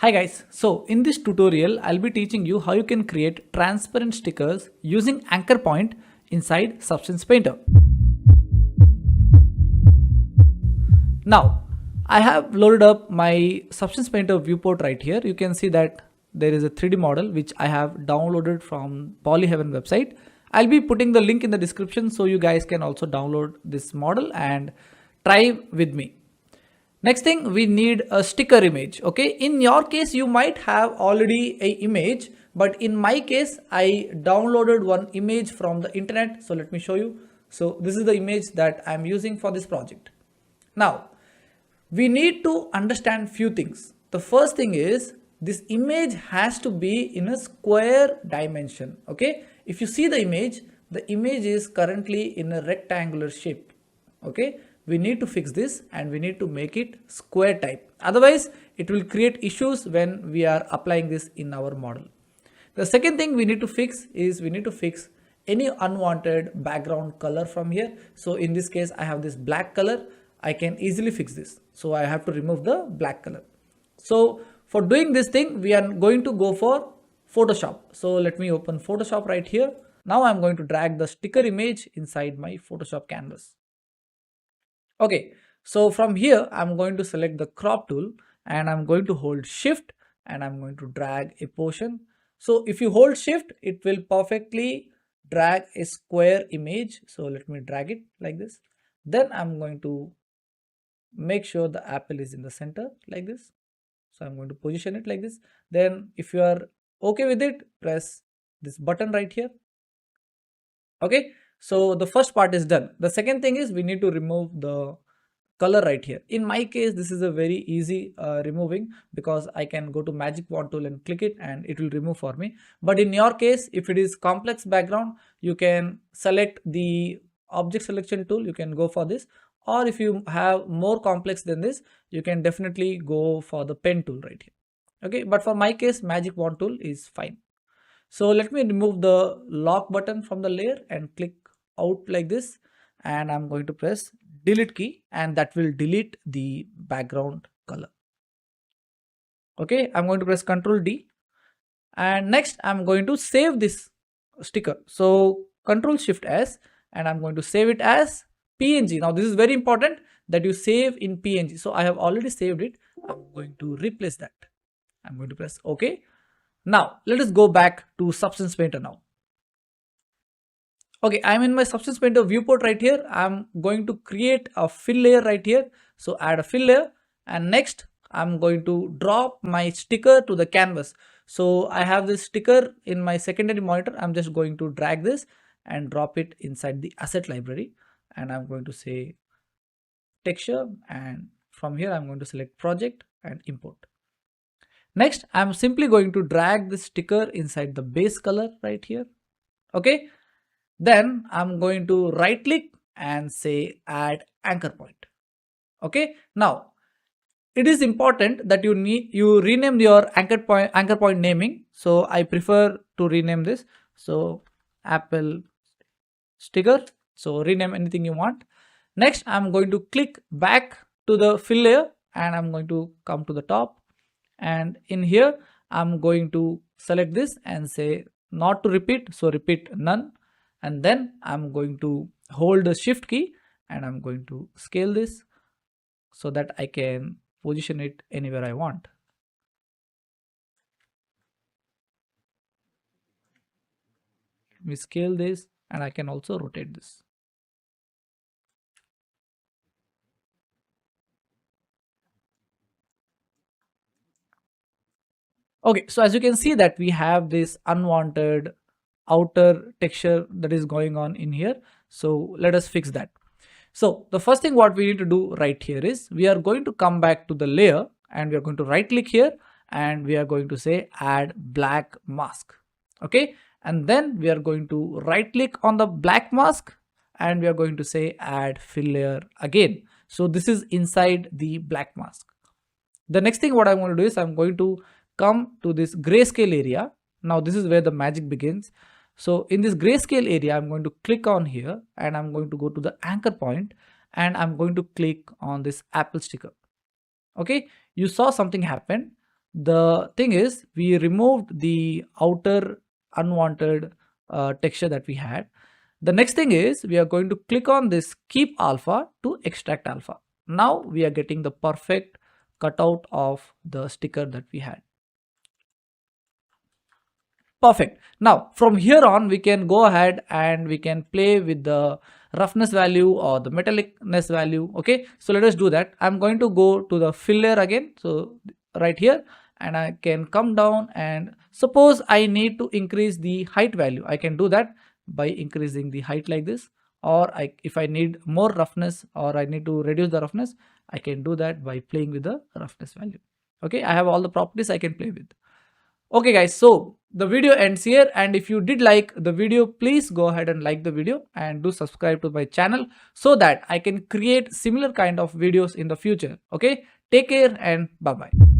Hi guys, so in this tutorial I'll be teaching you how you can create transparent stickers using anchor point inside Substance Painter. Now I have loaded up my Substance Painter viewport right here. You can see that there is a 3D model which I have downloaded from Polyheaven website. I'll be putting the link in the description so you guys can also download this model and try with me. Next thing, we need a sticker image. Okay, in your case you might have already a image, but in my case I downloaded one image from the internet. So let me show you. So this is the image that I'm using for this project. Now we need to understand few things. The first thing is this image has to be in a square dimension. Okay, if you see the image is currently in a rectangular shape. Okay, we need to fix this and we need to make it square type, otherwise it will create issues when we are applying this in our model. The second thing we need to fix is we need to fix any unwanted background color from here. So in this case I have this black color. I can easily fix this, so I have to remove the black color. So for doing this thing we are going to go for Photoshop. So let me open Photoshop right here. Now I'm going to drag the sticker image inside my Photoshop canvas. Okay, so from here I'm going to select the crop tool and I'm going to hold shift and I'm going to drag a portion. So if you hold shift, it will perfectly drag a square image. So let me drag it like this. Then I'm going to make sure the apple is in the center like this. So I'm going to position it like this. Then if you are okay with it, press this button right here. Okay, so the first part is done. The second thing is we need to remove the color right here. In my case this is a very easy removing, because I can go to magic wand tool and click it and it will remove for me. But in your case, if it is complex background, you can select the object selection tool, you can go for this, or if you have more complex than this, you can definitely go for the pen tool right here. Okay, but for my case magic wand tool is fine. So let me remove the lock button from the layer and click out like this, and I'm going to press delete key and that will delete the background color. Okay, I'm going to press Ctrl D and next I'm going to save this sticker. So Ctrl Shift S and I'm going to save it as PNG. Now this is very important that you save in PNG. So I have already saved it. I'm going to replace that. I'm going to press OK. Now let us go back to Substance Painter now. Okay, I'm in my Substance Painter viewport right here. I'm going to create a fill layer right here. So add a fill layer and next I'm going to drop my sticker to the canvas. So I have this sticker in my secondary monitor. I'm just going to drag this and drop it inside the asset library, and I'm going to say texture, and from here I'm going to select project and import. Next I'm simply going to drag the sticker inside the base color right here. Okay, then I'm going to right click and say add anchor point. Okay, now it is important that you rename your anchor point naming. So I prefer to rename this. So Apple sticker. So rename anything you want. Next I'm going to click back to the fill layer and I'm going to come to the top, and in here I'm going to select this and say not to repeat, so repeat none, and then I'm going to hold the shift key and I'm going to scale this so that I can position it anywhere I want. We scale this and I can also rotate this. Okay, so as you can see that we have this unwanted outer texture that is going on in here. So let us fix that. So the first thing what we need to do right here is we are going to come back to the layer and we are going to right click here and we are going to say add black mask. Okay, and then we are going to right click on the black mask and we are going to say add fill layer again. So this is inside the black mask. The next thing what I'm going to do is I'm going to come to this grayscale area. Now this is where the magic begins. So in this grayscale area, I'm going to click on here and I'm going to go to the anchor point and I'm going to click on this apple sticker. Okay, you saw something happen. The thing is, we removed the outer unwanted texture that we had. The next thing is, we are going to click on this keep alpha to extract alpha. Now we are getting the perfect cutout of the sticker that we had. Perfect. Now from here on, we can go ahead and we can play with the roughness value or the metallicness value. Okay, so let us do that. I'm going to go to the fill layer again, so right here, and I can come down, and suppose I need to increase the height value. I can do that by increasing the height like this, or if I need more roughness or I need to reduce the roughness, I can do that by playing with the roughness value. Okay, I have all the properties I can play with. Okay guys, so the video ends here, and if you did like the video, please go ahead and like the video and do subscribe to my channel so that I can create similar kind of videos in the future. Okay, take care and bye bye.